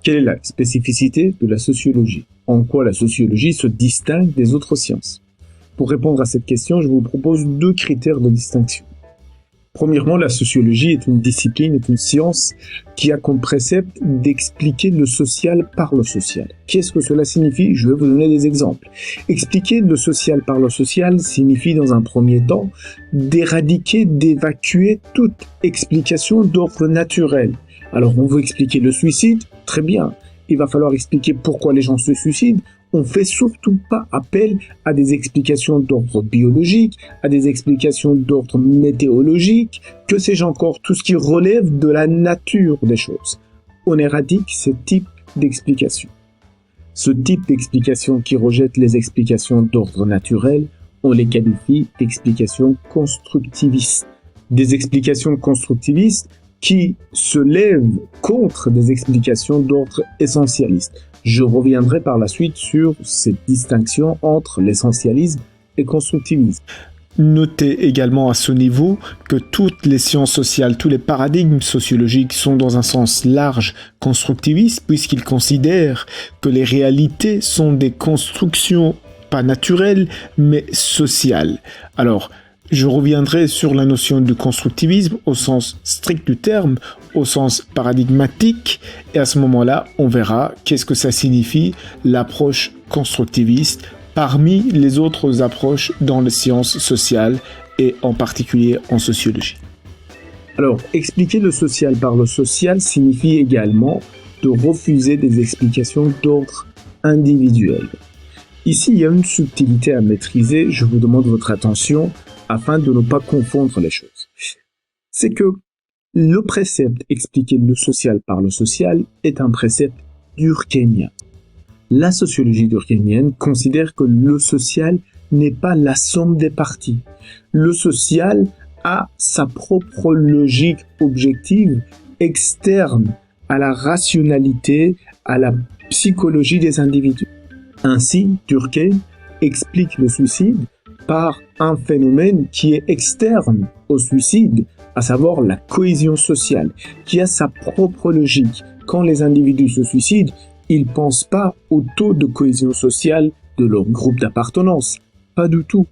Quelle est la spécificité de la sociologie? En quoi la sociologie se distingue des autres sciences? Pour répondre à cette question, je vous propose 2 critères de distinction. Premièrement, la sociologie est une discipline, est une science qui a comme précepte d'expliquer le social par le social. Qu'est-ce que cela signifie? Je vais vous donner des exemples. Expliquer le social par le social signifie dans un premier temps d'éradiquer, d'évacuer toute explication d'ordre naturel. Alors on veut expliquer le suicide? Très bien. Il va falloir expliquer pourquoi les gens se suicident. On fait surtout pas appel à des explications d'ordre biologique, à des explications d'ordre météorologique, que sais-je encore, tout ce qui relève de la nature des choses. On éradique ce type d'explication. Ce type d'explication qui rejette les explications d'ordre naturel, on les qualifie d'explications constructivistes. Des explications constructivistes qui se lèvent contre des explications d'ordre essentialiste. Je reviendrai par la suite sur cette distinction entre l'essentialisme et constructivisme. Notez également à ce niveau que toutes les sciences sociales, tous les paradigmes sociologiques sont dans un sens large constructivistes puisqu'ils considèrent que les réalités sont des constructions pas naturelles mais sociales. Alors, je reviendrai sur la notion de constructivisme au sens strict du terme, au sens paradigmatique, et à ce moment-là, on verra qu'est-ce que ça signifie l'approche constructiviste parmi les autres approches dans les sciences sociales et en particulier en sociologie. Alors, expliquer le social par le social signifie également de refuser des explications d'ordre individuel. Ici, il y a une subtilité à maîtriser, je vous demande votre attention afin de ne pas confondre les choses. C'est que le précepte expliquer le social par le social est un précepte durkheimien. La sociologie durkheimienne considère que le social n'est pas la somme des parties. Le social a sa propre logique objective externe à la rationalité, à la psychologie des individus. Ainsi, Durkheim explique le suicide par un phénomène qui est externe au suicide, à savoir la cohésion sociale, qui a sa propre logique. Quand les individus se suicident, ils ne pensent pas au taux de cohésion sociale de leur groupe d'appartenance. Pas du tout.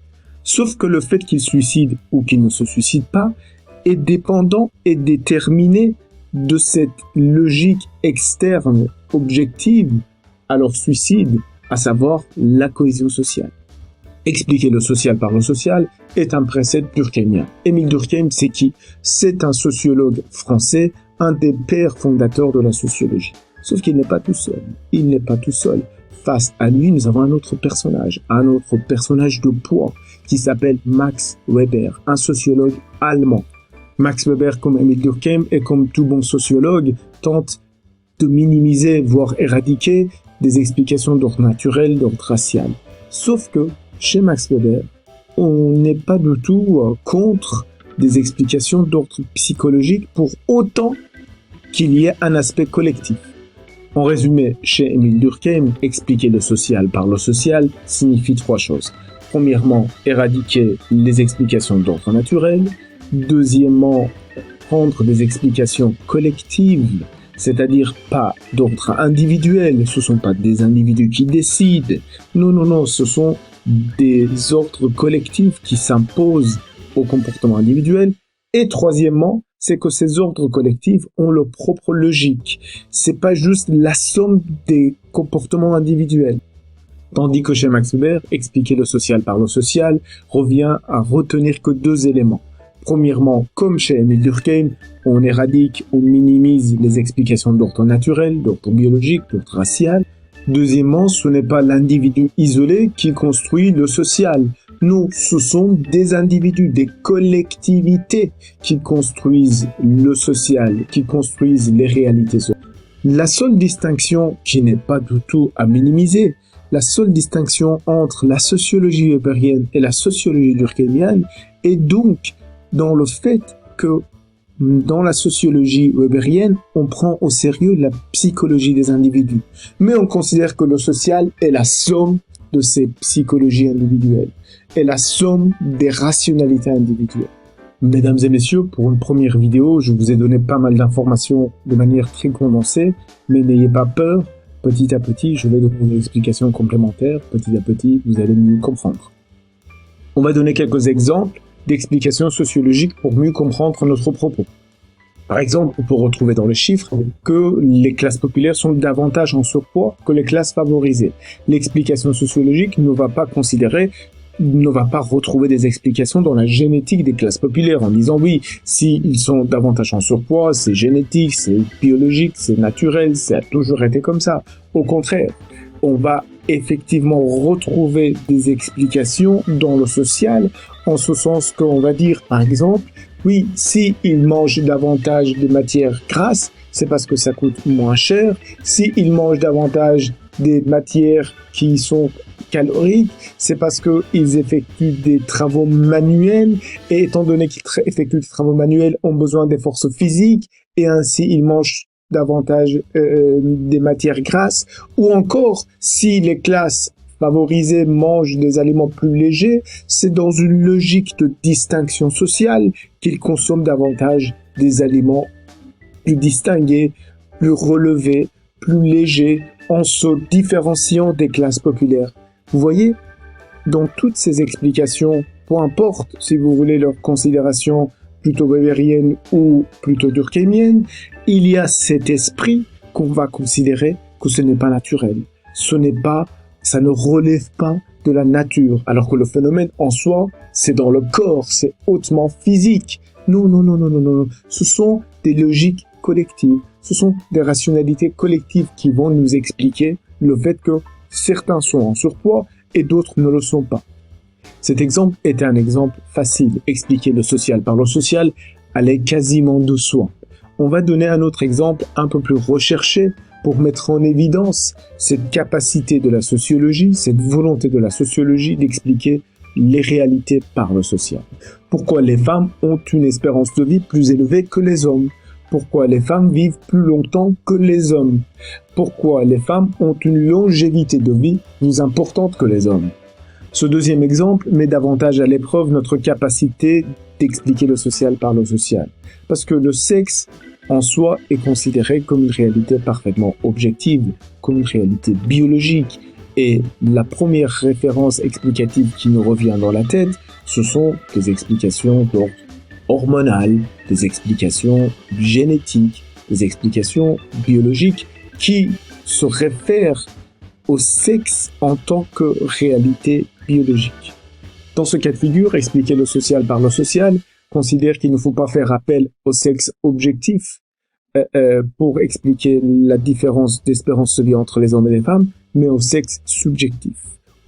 Sauf que le fait qu'ils se suicident ou qu'ils ne se suicident pas est dépendant et déterminé de cette logique externe objective à leur suicide, à savoir la cohésion sociale. Expliquer le social par le social est un précepte durkheimien. Émile Durkheim, c'est qui? C'est un sociologue français, un des pères fondateurs de la sociologie. Sauf qu'il n'est pas tout seul. Il n'est pas tout seul. Face à lui, nous avons un autre personnage de poids, qui s'appelle Max Weber, un sociologue allemand. Max Weber, comme Émile Durkheim et comme tout bon sociologue, tente de minimiser, voire éradiquer des explications d'ordre naturel, d'ordre racial. Sauf que, chez Max Weber, on n'est pas du tout contre des explications d'ordre psychologique pour autant qu'il y ait un aspect collectif. En résumé, chez Émile Durkheim, expliquer le social par le social signifie 3 choses. Premièrement, éradiquer les explications d'ordre naturel. Deuxièmement, prendre des explications collectives, c'est-à-dire pas d'ordre individuel. Ce ne sont pas des individus qui décident. Non, ce sont des ordres collectifs qui s'imposent au comportement individuel. Et troisièmement, c'est que ces ordres collectifs ont leur propre logique. C'est pas juste la somme des comportements individuels. Tandis que chez Max Weber, expliquer le social par le social revient à retenir que 2 éléments. Premièrement, comme chez Émile Durkheim, on éradique, on minimise les explications d'ordre naturel, d'ordre biologique, d'ordre racial. Deuxièmement, ce n'est pas l'individu isolé qui construit le social. Non, ce sont des individus, des collectivités qui construisent le social, qui construisent les réalités sociales. La seule distinction qui n'est pas du tout à minimiser, la seule distinction entre la sociologie weberienne et la sociologie durkheimienne est donc dans le fait que dans la sociologie weberienne, on prend au sérieux la psychologie des individus. Mais on considère que le social est la somme de ces psychologies individuelles, est la somme des rationalités individuelles. Mesdames et messieurs, pour une première vidéo, je vous ai donné pas mal d'informations de manière très condensée, mais n'ayez pas peur, petit à petit, je vais donner des explications complémentaires, petit à petit, vous allez mieux comprendre. On va donner quelques exemples d'explications sociologiques pour mieux comprendre notre propos. Par exemple, on peut retrouver dans les chiffres que les classes populaires sont davantage en surpoids que les classes favorisées. L'explication sociologique ne va pas retrouver des explications dans la génétique des classes populaires en disant oui, s'ils sont davantage en surpoids, c'est génétique, c'est biologique, c'est naturel, ça a toujours été comme ça. Au contraire, on va effectivement retrouver des explications dans le social, en ce sens qu'on va dire, par exemple, oui, s'ils mangent davantage de matières grasses, c'est parce que ça coûte moins cher. S'ils mangent davantage des matières qui sont caloriques, c'est parce qu'ils effectuent des travaux manuels, et étant donné qu'ils effectuent des travaux manuels, ont besoin des forces physiques, et ainsi ils mangent davantage des matières grasses. Ou encore, si les classes favorisés mangent des aliments plus légers, c'est dans une logique de distinction sociale qu'ils consomment davantage des aliments plus distingués, plus relevés, plus légers, en se différenciant des classes populaires. Vous voyez, dans toutes ces explications, peu importe si vous voulez leur considération plutôt weberienne ou plutôt durkheimienne, il y a cet esprit qu'on va considérer que ce n'est pas naturel. Ça ne relève pas de la nature, alors que le phénomène en soi, c'est dans le corps, c'est hautement physique. Non. Ce sont des logiques collectives, ce sont des rationalités collectives qui vont nous expliquer le fait que certains sont en surpoids et d'autres ne le sont pas. Cet exemple est un exemple facile. Expliquer le social par le social allait quasiment de soi. On va donner un autre exemple un peu plus recherché pour mettre en évidence cette capacité de la sociologie, cette volonté de la sociologie d'expliquer les réalités par le social. Pourquoi les femmes ont une espérance de vie plus élevée que les hommes? Pourquoi les femmes vivent plus longtemps que les hommes? Pourquoi les femmes ont une longévité de vie plus importante que les hommes? Ce deuxième exemple met davantage à l'épreuve notre capacité d'expliquer le social par le social. Parce que le sexe en soi est considéré comme une réalité parfaitement objective, comme une réalité biologique. Et la première référence explicative qui nous revient dans la tête, ce sont des explications d'ordre hormonal, des explications génétiques, des explications biologiques qui se réfèrent au sexe en tant que réalité biologique. Dans ce cas de figure, expliquer le social par le social considère qu'il ne faut pas faire appel au sexe objectif pour expliquer la différence d'espérance de vie entre les hommes et les femmes, mais au sexe subjectif,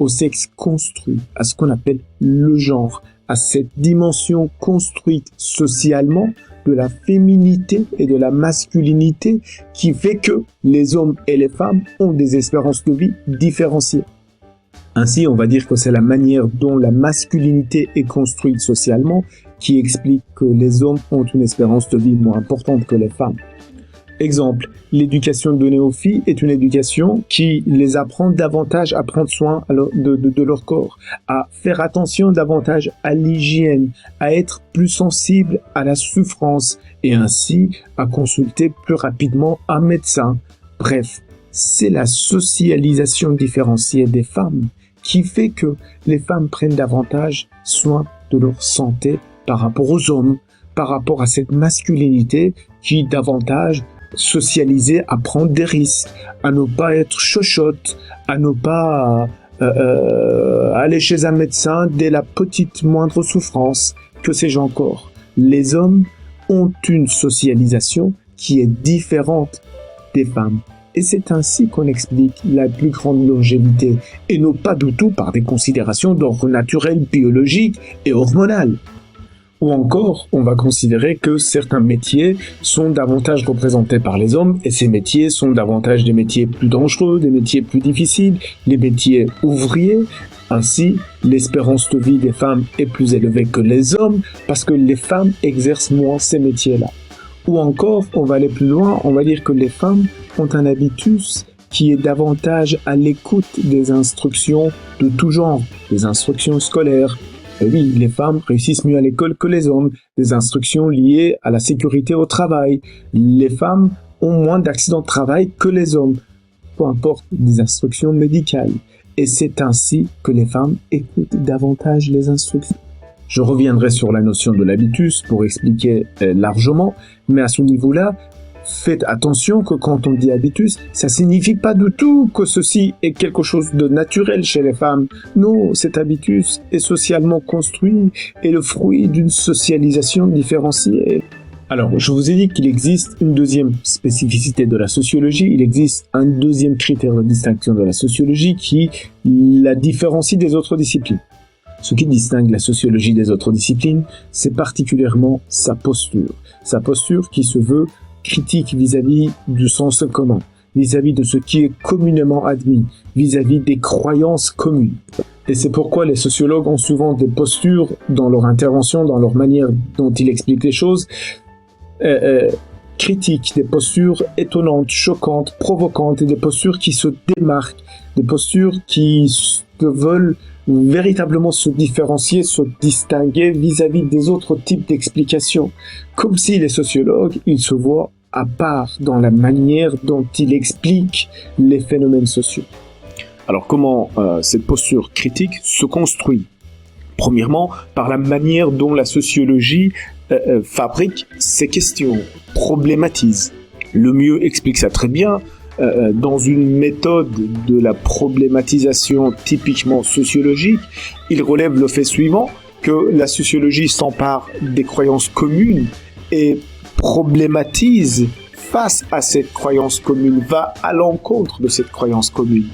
au sexe construit, à ce qu'on appelle le genre, à cette dimension construite socialement de la féminité et de la masculinité qui fait que les hommes et les femmes ont des espérances de vie différenciées. Ainsi, on va dire que c'est la manière dont la masculinité est construite socialement qui explique que les hommes ont une espérance de vie moins importante que les femmes. Exemple, l'éducation donnée aux filles est une éducation qui les apprend davantage à prendre soin de leur corps, à faire attention davantage à l'hygiène, à être plus sensible à la souffrance et ainsi à consulter plus rapidement un médecin. Bref, c'est la socialisation différenciée des femmes qui fait que les femmes prennent davantage soin de leur santé par rapport aux hommes, par rapport à cette masculinité qui davantage socialisée à prendre des risques, à ne pas être chochotte, à ne pas aller chez un médecin dès la petite moindre souffrance, que sais-je encore. Les hommes ont une socialisation qui est différente des femmes. Et c'est ainsi qu'on explique la plus grande longévité, et non pas du tout par des considérations d'ordre naturel, biologique et hormonal. Ou encore, on va considérer que certains métiers sont davantage représentés par les hommes, et ces métiers sont davantage des métiers plus dangereux, des métiers plus difficiles, les métiers ouvriers. Ainsi, l'espérance de vie des femmes est plus élevée que les hommes, parce que les femmes exercent moins ces métiers-là. Ou encore, on va aller plus loin, on va dire que les femmes ont un habitus qui est davantage à l'écoute des instructions de tout genre, des instructions scolaires, Et oui, les femmes réussissent mieux à l'école que les hommes, des instructions liées à la sécurité au travail. Les femmes ont moins d'accidents de travail que les hommes, peu importe des instructions médicales. Et c'est ainsi que les femmes écoutent davantage les instructions. Je reviendrai sur la notion de l'habitus pour expliquer largement, mais à ce niveau-là, faites attention que quand on dit habitus, ça signifie pas du tout que ceci est quelque chose de naturel chez les femmes. Non, cet habitus est socialement construit et le fruit d'une socialisation différenciée. Alors, je vous ai dit qu'il existe une deuxième spécificité de la sociologie, il existe un deuxième critère de distinction de la sociologie qui la différencie des autres disciplines. Ce qui distingue la sociologie des autres disciplines, c'est particulièrement sa posture qui se veut critique vis-à-vis du sens commun, vis-à-vis de ce qui est communément admis, vis-à-vis des croyances communes. Et c'est pourquoi les sociologues ont souvent des postures dans leur intervention, dans leur manière dont ils expliquent les choses, critiques, des postures étonnantes, choquantes, provocantes, et des postures qui se démarquent, des postures qui veulent véritablement se différencier, se distinguer vis-à-vis des autres types d'explications. Comme si les sociologues, ils se voient à part dans la manière dont ils expliquent les phénomènes sociaux. Alors comment cette posture critique se construit? Premièrement, par la manière dont la sociologie fabrique ces questions, problématise. Le mieux explique ça très bien dans une méthode de la problématisation typiquement sociologique. Il relève le fait suivant, que la sociologie s'empare des croyances communes et problématise face à cette croyance commune, va à l'encontre de cette croyance commune.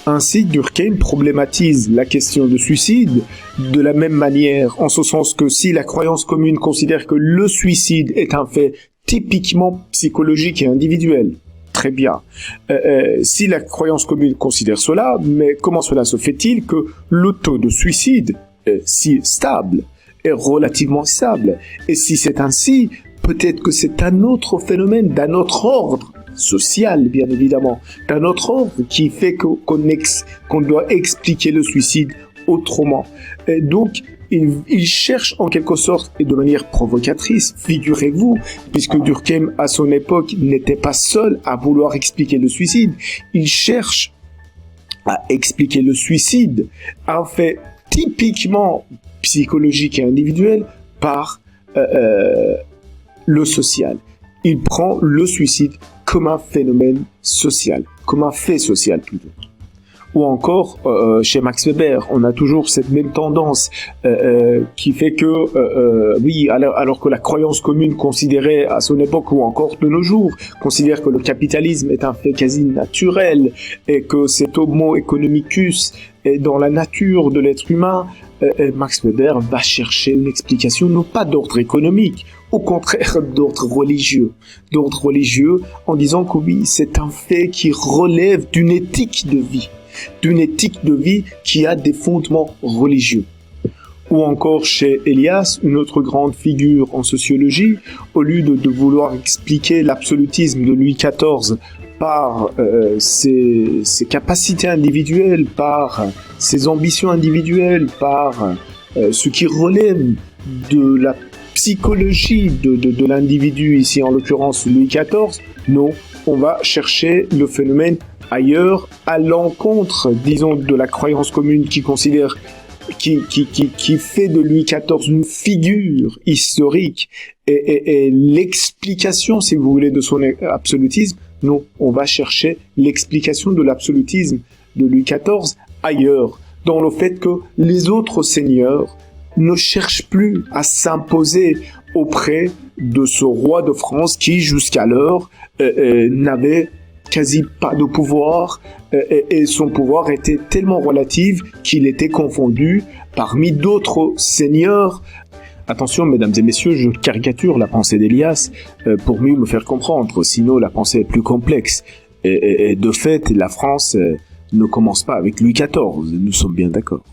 Ainsi, Durkheim problématise la question de suicide de la même manière, en ce sens que si la croyance commune considère que le suicide est un fait typiquement psychologique et individuel, très bien. Si la croyance commune considère cela, mais comment cela se fait-il que le taux de suicide est si stable, est relativement stable? Et si c'est ainsi, peut-être que c'est un autre phénomène d'un autre ordre, social bien évidemment, d'un autre ordre qui fait qu'on doit expliquer le suicide autrement. Et donc, il cherche en quelque sorte, et de manière provocatrice, figurez-vous, puisque Durkheim à son époque n'était pas seul à vouloir expliquer le suicide, il cherche à expliquer le suicide, un fait typiquement psychologique et individuel, par le social. Il prend le suicide comme un phénomène social, comme un fait social plutôt. Ou encore, chez Max Weber, on a toujours cette même tendance qui fait que, oui, alors que la croyance commune considérait à son époque, ou encore de nos jours, considère que le capitalisme est un fait quasi naturel et que cet homo economicus est dans la nature de l'être humain, Max Weber va chercher une explication non pas d'ordre économique, au contraire d'ordre religieux, en disant que oui, c'est un fait qui relève d'une éthique de vie qui a des fondements religieux. Ou encore chez Elias, une autre grande figure en sociologie, au lieu de vouloir expliquer l'absolutisme de Louis XIV par ses capacités individuelles, par ses ambitions individuelles, par ce qui relève de la psychologie de l'individu, ici en l'occurrence Louis XIV, non, on va chercher le phénomène ailleurs, à l'encontre, disons, de la croyance commune qui considère, qui fait de Louis XIV une figure historique et l'explication, si vous voulez, de son absolutisme. Non, on va chercher l'explication de l'absolutisme de Louis XIV ailleurs, dans le fait que les autres seigneurs ne cherchent plus à s'imposer auprès de ce roi de France qui, jusqu'alors, n'avait quasi pas de pouvoir et son pouvoir était tellement relatif qu'il était confondu parmi d'autres seigneurs. Attention, mesdames et messieurs, je caricature la pensée d'Elias pour mieux me faire comprendre, sinon la pensée est plus complexe. Et de fait, la France ne commence pas avec Louis XIV, nous sommes bien d'accord.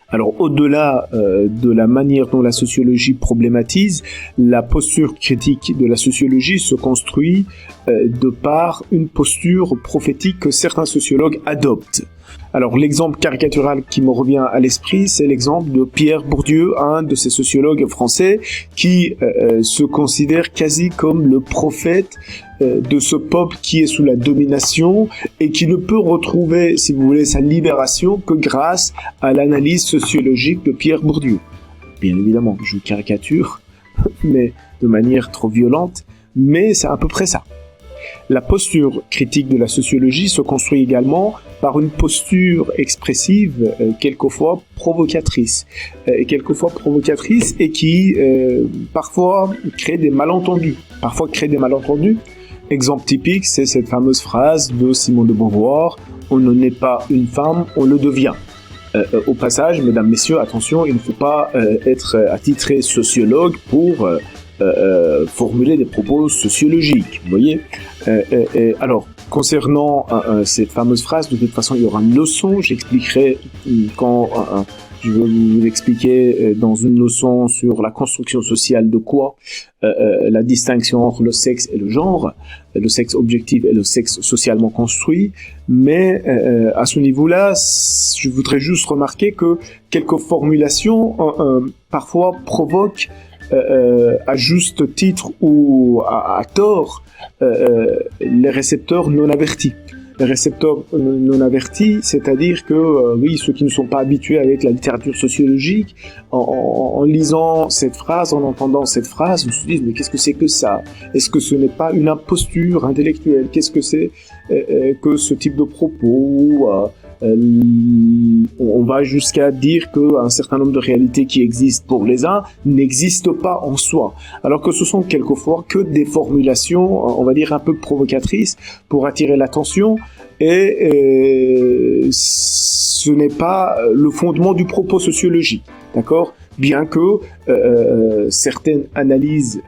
Alors, au-delà de la manière dont la sociologie problématise, la posture critique de la sociologie se construit de par une posture prophétique que certains sociologues adoptent. Alors l'exemple caricatural qui me revient à l'esprit, c'est l'exemple de Pierre Bourdieu, un de ces sociologues français qui se considère quasi comme le prophète de ce peuple qui est sous la domination et qui ne peut retrouver, si vous voulez, sa libération que grâce à l'analyse sociologique de Pierre Bourdieu. Bien évidemment, je caricature, mais de manière trop violente, mais c'est à peu près ça. La posture critique de la sociologie se construit également par une posture expressive, quelquefois provocatrice, et qui parfois crée des malentendus. Exemple typique, c'est cette fameuse phrase de Simone de Beauvoir, « On ne naît pas une femme, on le devient ». Au passage, mesdames, messieurs, attention, il ne faut pas être attitré sociologue pour formuler des propos sociologiques, vous voyez. Alors, concernant cette fameuse phrase, de toute façon, il y aura une leçon, j'expliquerai quand je vais vous expliquer dans une leçon sur la construction sociale de quoi, la distinction entre le sexe et le genre, le sexe objectif et le sexe socialement construit, mais à ce niveau-là, je voudrais juste remarquer que quelques formulations parfois provoquent à juste titre ou à tort les récepteurs non avertis. Les récepteurs non avertis, c'est-à-dire que oui, ceux qui ne sont pas habitués avec la littérature sociologique, en lisant cette phrase, en entendant cette phrase, ils se disent mais qu'est-ce que c'est que ça? Est-ce que ce n'est pas une imposture intellectuelle? Qu'est-ce que c'est que ce type de propos? On va jusqu'à dire qu'un certain nombre de réalités qui existent pour les uns n'existent pas en soi, alors que ce sont quelquefois que des formulations, on va dire un peu provocatrices pour attirer l'attention, et ce n'est pas le fondement du propos sociologique, d'accord ? Bien que certaines analyses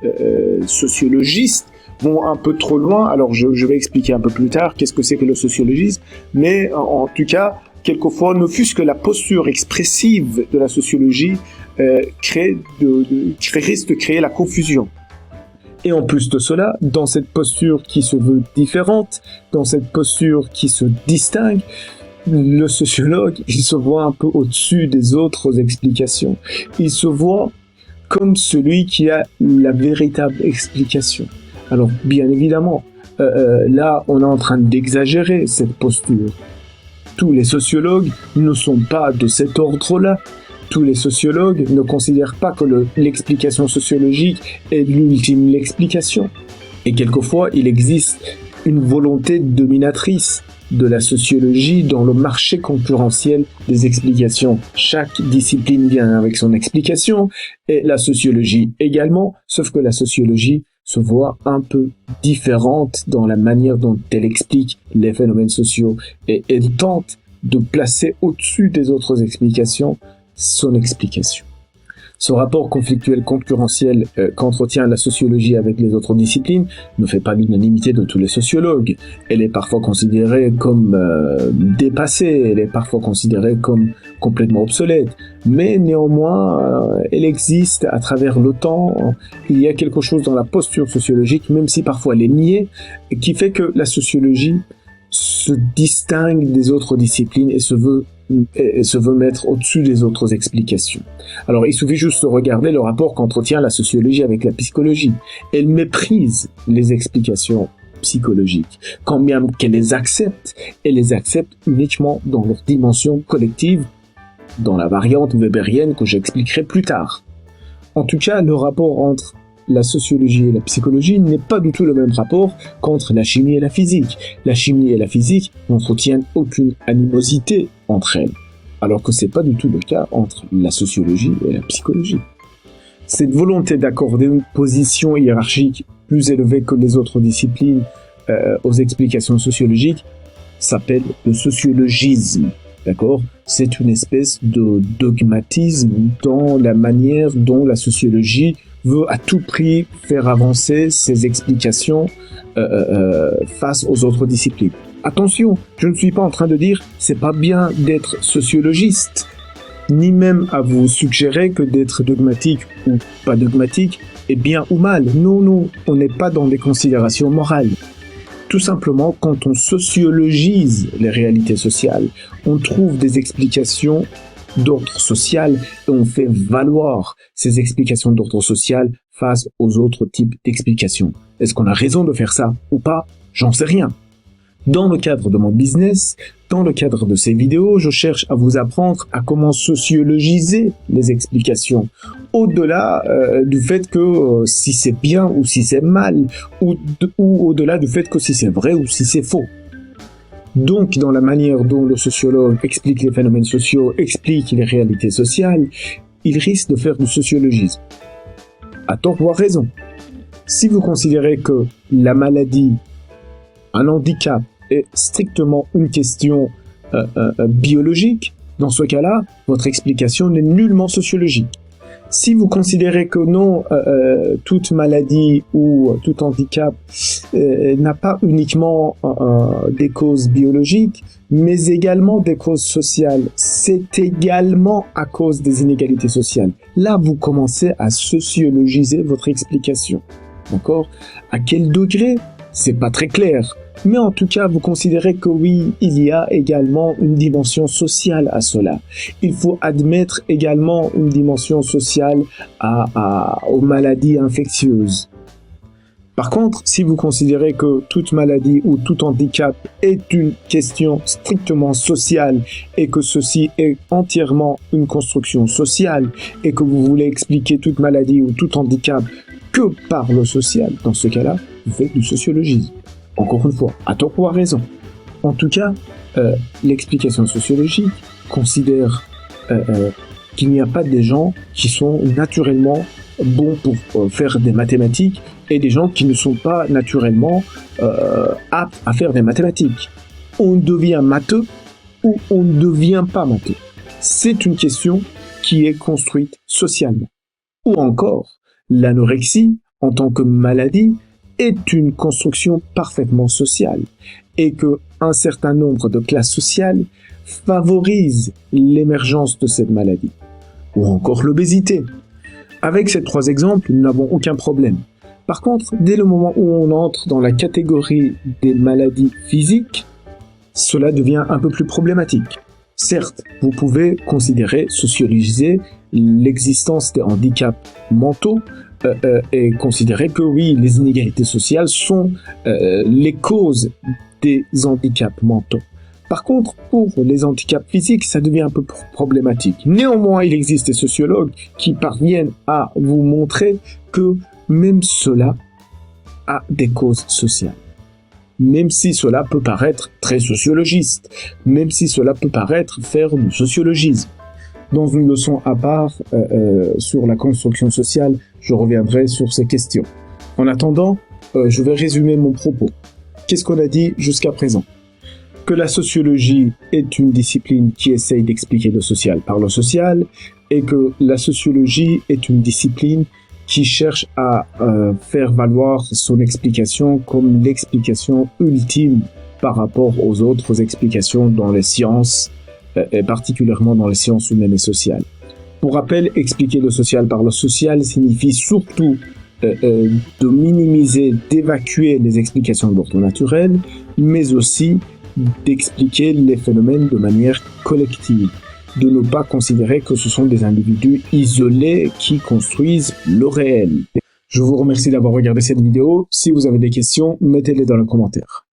sociologistes vont un peu trop loin. Alors je vais expliquer un peu plus tard qu'est-ce que c'est que le sociologisme, mais en tout cas, quelquefois, ne fût-ce que la posture expressive de la sociologie risque de créer la confusion. Et en plus de cela, dans cette posture qui se veut différente, dans cette posture qui se distingue, le sociologue, il se voit un peu au-dessus des autres explications. Il se voit comme celui qui a la véritable explication. Alors, bien évidemment, là, on est en train d'exagérer cette posture. Tous les sociologues ne sont pas de cet ordre-là. Tous les sociologues ne considèrent pas que l'explication sociologique est l'ultime explication. Et quelquefois, il existe une volonté dominatrice de la sociologie dans le marché concurrentiel des explications. Chaque discipline vient avec son explication, et la sociologie également, sauf que la sociologie se voit un peu différente dans la manière dont elle explique les phénomènes sociaux, et elle tente de placer au-dessus des autres explications son explication. Ce rapport conflictuel concurrentiel qu'entretient la sociologie avec les autres disciplines ne fait pas l'unanimité de tous les sociologues. Elle est parfois considérée comme dépassée, elle est parfois considérée comme complètement obsolète, mais néanmoins elle existe à travers le temps. Il y a quelque chose dans la posture sociologique, même si parfois elle est niée, qui fait que la sociologie se distingue des autres disciplines et se veut mettre au-dessus des autres explications. Alors, il suffit juste de regarder le rapport qu'entretient la sociologie avec la psychologie. Elle méprise les explications psychologiques. Quand bien qu'elle les accepte, elle les accepte uniquement dans leur dimension collective, dans la variante weberienne que j'expliquerai plus tard. En tout cas, le rapport entre la sociologie et la psychologie n'est pas du tout le même rapport qu'entre la chimie et la physique. La chimie et la physique n'entretiennent aucune animosité entre elles, alors que c'est pas du tout le cas entre la sociologie et la psychologie. Cette volonté d'accorder une position hiérarchique plus élevée que les autres disciplines aux explications sociologiques s'appelle le sociologisme. D'accord ? C'est une espèce de dogmatisme dans la manière dont la sociologie veut à tout prix faire avancer ses explications face aux autres disciplines. Attention, je ne suis pas en train de dire c'est pas bien d'être sociologiste, ni même à vous suggérer que d'être dogmatique ou pas dogmatique est bien ou mal. Non, on n'est pas dans des considérations morales. Tout simplement, quand on sociologise les réalités sociales, on trouve des explications d'ordre social et on fait valoir ces explications d'ordre social face aux autres types d'explications. Est-ce qu'on a raison de faire ça ou pas? J'en sais rien. Dans le cadre de mon business, dans le cadre de ces vidéos, je cherche à vous apprendre à comment sociologiser les explications. Au-delà du fait que si c'est bien ou si c'est mal, ou au-delà du fait que si c'est vrai ou si c'est faux. Donc, dans la manière dont le sociologue explique les phénomènes sociaux, explique les réalités sociales, il risque de faire du sociologisme. À tort ou à raison. Si vous considérez que la maladie, un handicap, est strictement une question biologique, dans ce cas-là, votre explication n'est nullement sociologique. Si vous considérez que non, toute maladie ou tout handicap n'a pas uniquement des causes biologiques, mais également des causes sociales, c'est également à cause des inégalités sociales. Là, vous commencez à sociologiser votre explication. D'accord? À quel degré? C'est pas très clair. Mais en tout cas, vous considérez que oui, il y a également une dimension sociale à cela. Il faut admettre également une dimension sociale aux maladies infectieuses. Par contre, si vous considérez que toute maladie ou tout handicap est une question strictement sociale et que ceci est entièrement une construction sociale et que vous voulez expliquer toute maladie ou tout handicap que par le social, dans ce cas-là, vous faites du sociologisme. Encore une fois, à tort ou à raison. En tout cas, l'explication sociologique considère qu'il n'y a pas des gens qui sont naturellement bons pour faire des mathématiques et des gens qui ne sont pas naturellement aptes à faire des mathématiques. On devient matheux ou on ne devient pas matheux. C'est une question qui est construite socialement. Ou encore, l'anorexie, en tant que maladie, est une construction parfaitement sociale et que un certain nombre de classes sociales favorisent l'émergence de cette maladie. Ou encore l'obésité. Avec ces trois exemples, nous n'avons aucun problème. Par contre, dès le moment où on entre dans la catégorie des maladies physiques, cela devient un peu plus problématique. Certes, vous pouvez considérer, sociologiser l'existence des handicaps mentaux et considérer que oui, les inégalités sociales sont les causes des handicaps mentaux. Par contre, pour les handicaps physiques, ça devient un peu problématique. Néanmoins, il existe des sociologues qui parviennent à vous montrer que même cela a des causes sociales. Même si cela peut paraître très sociologiste, même si cela peut paraître faire du sociologisme. Dans une leçon à part sur la construction sociale, je reviendrai sur ces questions. En attendant, je vais résumer mon propos. Qu'est-ce qu'on a dit jusqu'à présent? Que la sociologie est une discipline qui essaye d'expliquer le social par le social, et que la sociologie est une discipline qui cherche à faire valoir son explication comme l'explication ultime par rapport aux autres explications dans les sciences, et particulièrement dans les sciences humaines et sociales. Pour rappel, expliquer le social par le social signifie surtout de minimiser, d'évacuer les explications d'ordre naturel, mais aussi d'expliquer les phénomènes de manière collective, de ne pas considérer que ce sont des individus isolés qui construisent le réel. Je vous remercie d'avoir regardé cette vidéo. Si vous avez des questions, mettez-les dans les commentaires.